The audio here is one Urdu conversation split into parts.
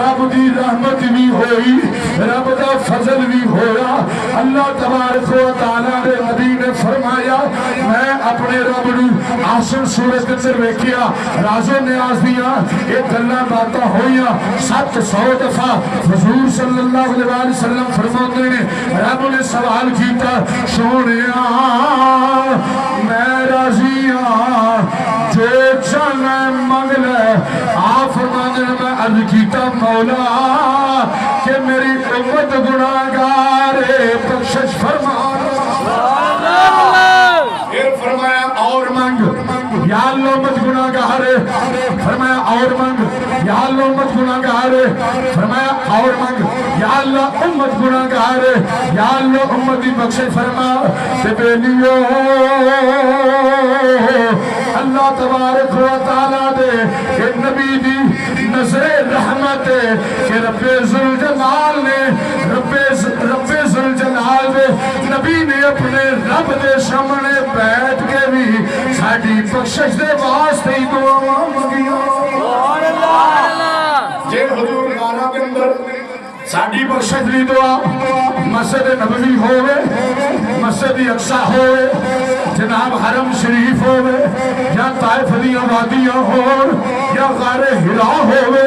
رب دی رحمت بھی ہوئی رب دا فضل بھی ہویا اللہ تبارک و تعالی نے نبی نے فرمایا میں اپنے رب نو آسن سورج کے اندر ویکھیا راز و نیاز دیا یہ گلاں باتاں ہوئیاں 700 دفعہ حضور صلی اللہ علیہ وسلم فرماتے ہیں رب نے سوال کیتا سونیا میں راضی ہاں جو چاہنا منگ لے آپ فرماتے ہیں میں عرض کیتا مولا کہ میری امت گناہگار ہے بخشش فرما پھر فرمایا اور مانگ یا اللہ امت گناہگار ہے فرمایا اور مانگ یا اللہ امت گناہگار ہے فرمایا اور مانگ یا اللہ امت گناہگار ہے یا اللہ امتی بخشش فرما کہ بیلیو اللہ تبارک و تعالیٰ دے کہ نبی دی نظر رحمت ہے کہ رب ذوالجلال نے رب ذوالجلال دے نبی نے اپنے رب دے سامنے بیٹھ کے بھی ساڑی بخشش دے واسطے ہی دعا مانگیاں جے حضور غارہ کے اندر ساڑی بخشش دی دعا مسجد نبوی ہوئے مسجد اقصی ہوئے جناب حرم شریف ہوئے یا طائف دیاں وادیاں ہوئے یا غار ہرا ہوئے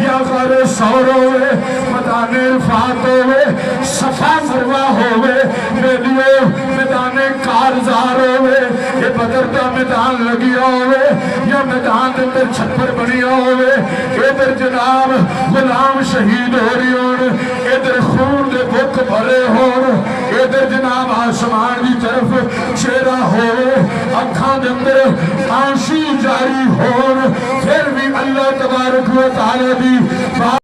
یا غار سور ہوئے میدان رفات ہوئے صفا مروہ ہوئے میدان کارزار ہوئے یہ بدر دا میدان لگیا ہوئے یا میدان اندر چھپر بنیا ہوئے ادھر جناب غلام شہید ہو رہی ہون ادھر خون دے بک بھرے ہون ادھر جناب آسمان دی طرف چہرہ ہوئے اکھاں دے اندر آنسو جاری ہون پھر بھی اللہ تبارک و تعالی دی